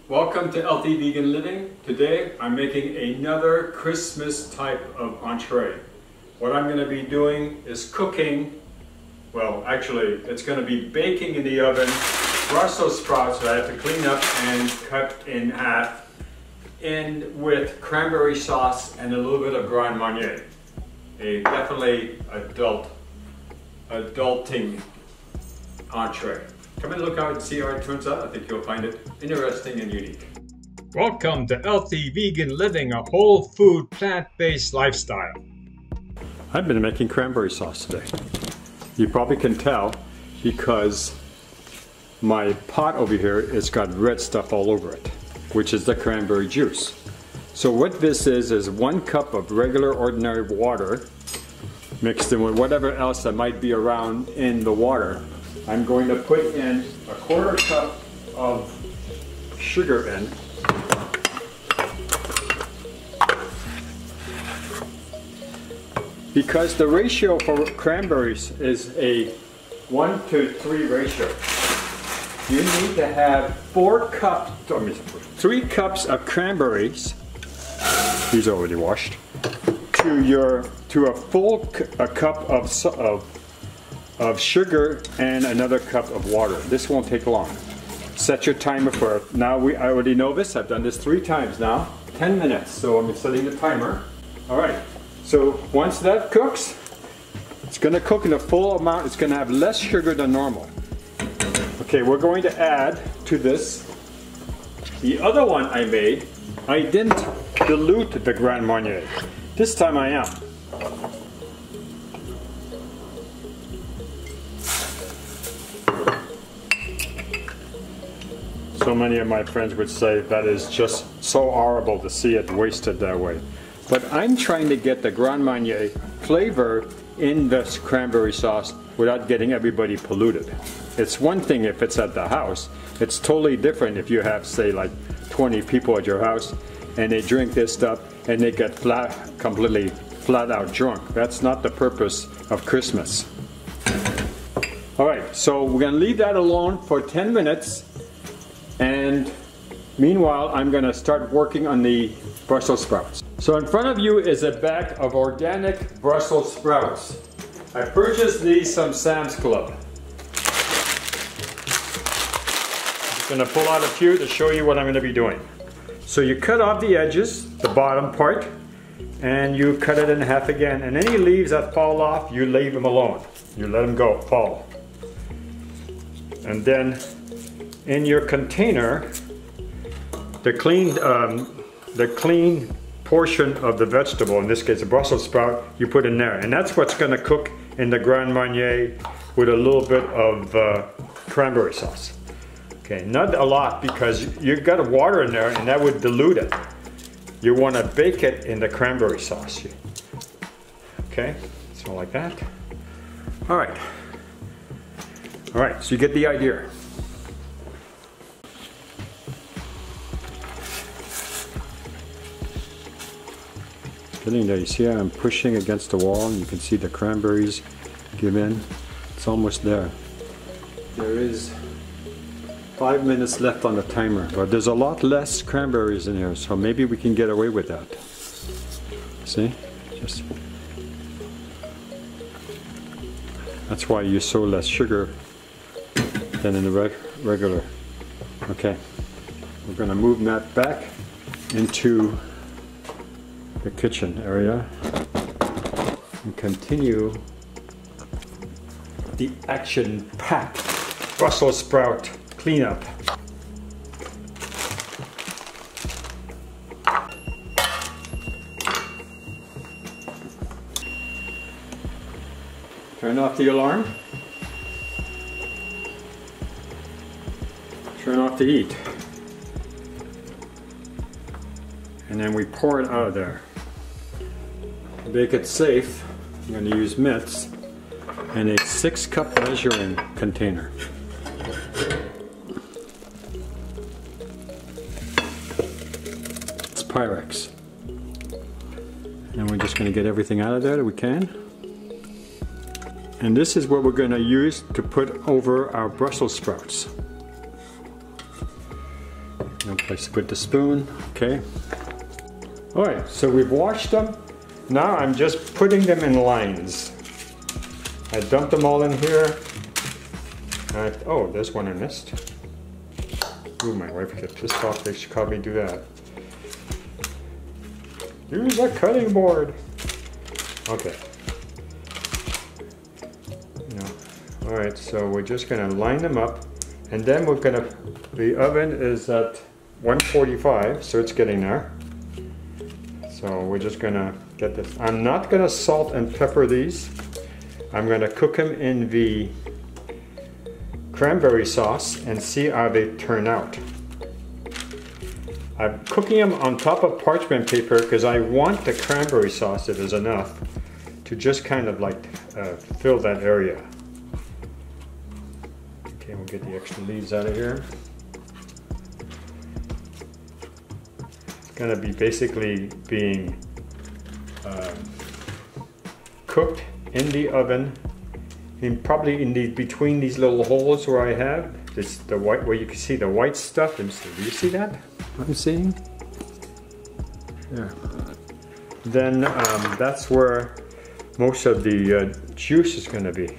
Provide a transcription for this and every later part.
Welcome to Healthy Vegan Living. Today I'm making another Christmas type of entree. What I'm going to be doing is cooking, well actually it's going to be baking in the oven, Brussels sprouts that I have to clean up and cut in half, and with cranberry sauce and a little bit of Grand Marnier. A definitely adulting entree. Come and look out and see how it turns out. I think you'll find it interesting and unique. Welcome to Healthy Vegan Living, a whole food, plant-based lifestyle. I've been making cranberry sauce today. You probably can tell because my pot over here has got red stuff all over it, which is the cranberry juice. So what this is 1 cup of regular ordinary water mixed in with whatever else that might be around in the water. I'm going to put in a 1/4 cup of sugar in. Because the ratio for cranberries is a 1-to-3 ratio. You need to have 3 cups of cranberries. These are already washed. To a full cup of sugar and another cup of water. This won't take long. Set your timer for, I already know this, I've done this 3 times now, 10 minutes, so I'm setting the timer. Alright, so once that cooks, it's going to cook in a full amount, it's going to have less sugar than normal. Okay, we're going to add to this, the other one I made, I didn't dilute the Grand Marnier. This time I am. So many of my friends would say that is just so horrible to see it wasted that way. But I'm trying to get the Grand Marnier flavor in this cranberry sauce without getting everybody polluted. It's one thing if it's at the house. It's totally different if you have, say, like 20 people at your house and they drink this stuff and they get completely flat out drunk. That's not the purpose of Christmas. Alright, so we're going to leave that alone for 10 minutes. And meanwhile, I'm going to start working on the Brussels sprouts. So in front of you is a bag of organic Brussels sprouts. I purchased these from Sam's Club. I'm going to pull out a few to show you what I'm going to be doing. So you cut off the edges, the bottom part, and you cut it in half again. And any leaves that fall off, you leave them alone. You let them go, fall. And then in your container, the clean portion of the vegetable, in this case a Brussels sprout, you put in there. And that's what's going to cook in the Grand Marnier with a little bit of cranberry sauce. Okay, not a lot because you've got water in there and that would dilute it. You want to bake it in the cranberry sauce. Okay, so like that. All right, so you get the idea. Getting there, you see how I'm pushing against the wall and you can see the cranberries give in. It's almost there. There is 5 minutes left on the timer, but there's a lot less cranberries in here, so maybe we can get away with that. See? That's why you so less sugar than in the regular. Okay, we're going to move that back into the kitchen area and continue the action-packed Brussels sprout cleanup. Turn off the alarm. Turn off the heat. And then we pour it out of there. To make it safe, I'm going to use mitts and a 6-cup measuring container. It's Pyrex. And we're just going to get everything out of there that we can. And this is what we're going to use to put over our Brussels sprouts. I'll place it with the spoon. Okay. All right, so we've washed them. Now I'm just putting them in lines. I dumped them all in here. Oh, there's one I missed. Ooh, my wife gets pissed off that she called me do that. Use a cutting board. Okay. All right, so we're just gonna line them up, and then we're gonna, the oven is at 145, so it's getting there. So we're just gonna get this. I'm not gonna salt and pepper these. I'm gonna cook them in the cranberry sauce and see how they turn out. I'm cooking them on top of parchment paper because I want the cranberry sauce, if there's enough, to just kind of like fill that area. Okay, we'll get the extra leaves out of here. It's gonna be basically being cooked in the oven, probably in between these little holes where I have this, the white, where you can see the white stuff. Let me see. Do you see that? What I'm seeing? Yeah. Then that's where most of the juice is going to be.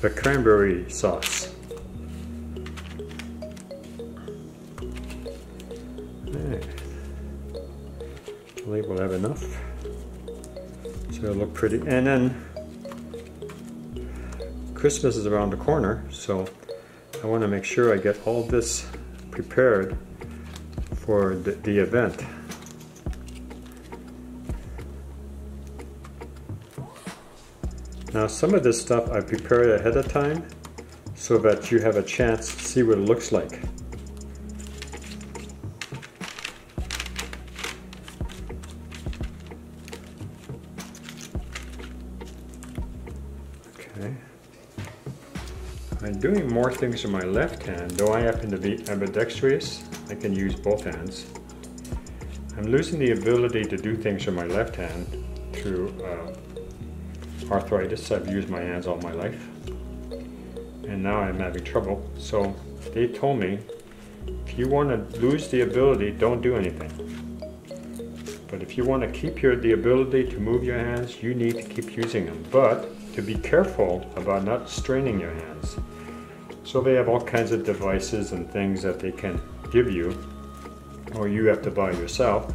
The cranberry sauce. Right. I believe we'll have enough. So it'll look pretty. And then Christmas is around the corner, so I want to make sure I get all this prepared for the event. Now some of this stuff I prepared ahead of time so that you have a chance to see what it looks like. Okay. I'm doing more things with my left hand, though I happen to be ambidextrous. I can use both hands. I'm losing the ability to do things with my left hand through arthritis. I've used my hands all my life, and now I'm having trouble. So they told me, if you want to lose the ability, don't do anything. But if you want to keep the ability to move your hands, you need to keep using them. But to be careful about not straining your hands. So they have all kinds of devices and things that they can give you, or you have to buy yourself,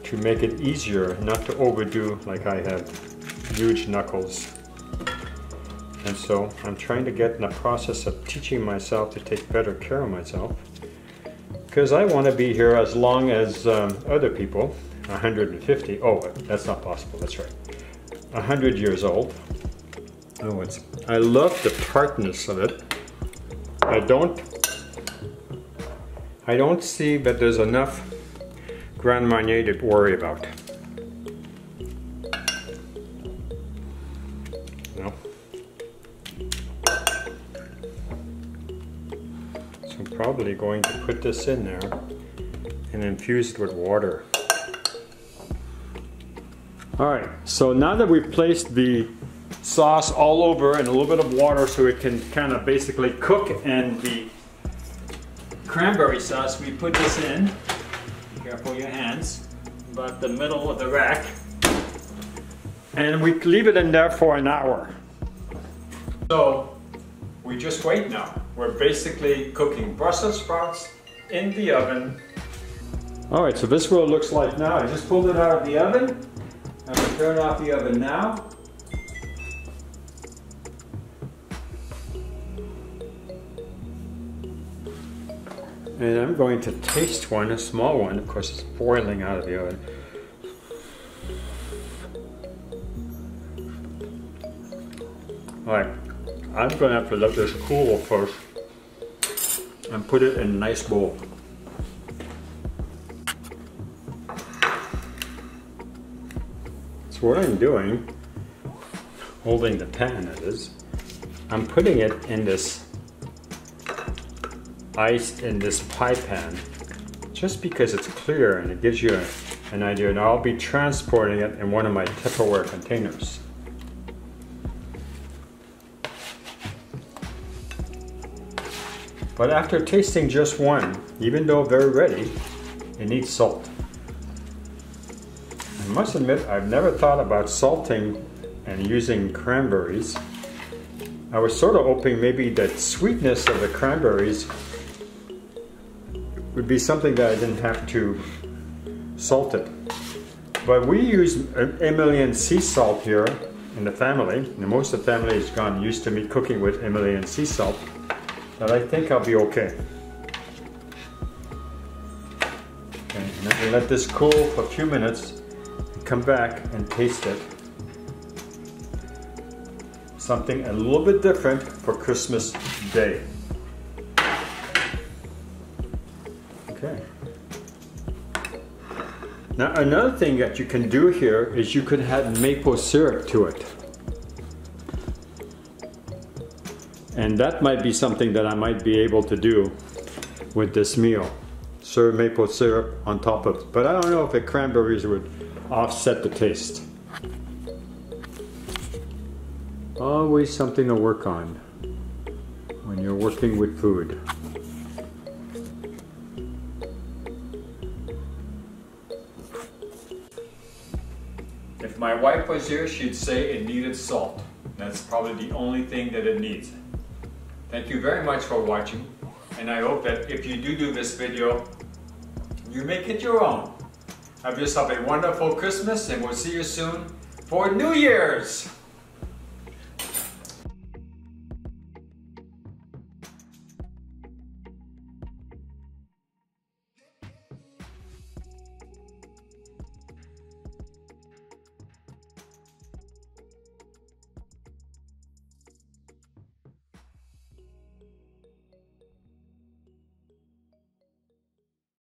to make it easier not to overdo, like I have huge knuckles. And so I'm trying to get in the process of teaching myself to take better care of myself, because I want to be here as long as other people, 150, oh, that's not possible, that's right, 100 years old. Oh, I love the tartness of it. I don't see that there's enough Grand Marnier to worry about. No. So I'm probably going to put this in there and infuse it with water. Alright, so now that we've placed the sauce all over and a little bit of water so it can kind of basically cook, and the cranberry sauce, we put this in, be careful your hands, about the middle of the rack, and we leave it in there for an hour. So we just wait now. We're basically cooking Brussels sprouts in the oven. Alright, so this is what it looks like now. I just pulled it out of the oven. I'm going to turn off the oven now. And I'm going to taste one, a small one. Of course, it's boiling out of the oven. Alright, I'm going to have to let this cool first and put it in a nice bowl. So what I'm doing, holding the pan that is, I'm putting it in this ice in this pie pan, just because it's clear and it gives you an idea. And I'll be transporting it in one of my Tupperware containers. But after tasting just one, even though very ready, it needs salt. I must admit, I've never thought about salting and using cranberries. I was sort of hoping maybe that sweetness of the cranberries would be something that I didn't have to salt it. But we use Himalayan sea salt here in the family, and most of the family has gone used to me cooking with Himalayan sea salt, but I think I'll be okay. Okay, and then we'll let this cool for a few minutes and come back and taste it. Something a little bit different for Christmas Day. Okay. Now another thing that you can do here is you could add maple syrup to it. And that might be something that I might be able to do with this meal. Serve maple syrup on top of it. But I don't know if the cranberries would offset the taste. Always something to work on when you're working with food. If my wife was here, she'd say it needed salt. That's probably the only thing that it needs. Thank you very much for watching, and I hope that if you do this video, you make it your own. Have yourself a wonderful Christmas, and we'll see you soon for New Year's!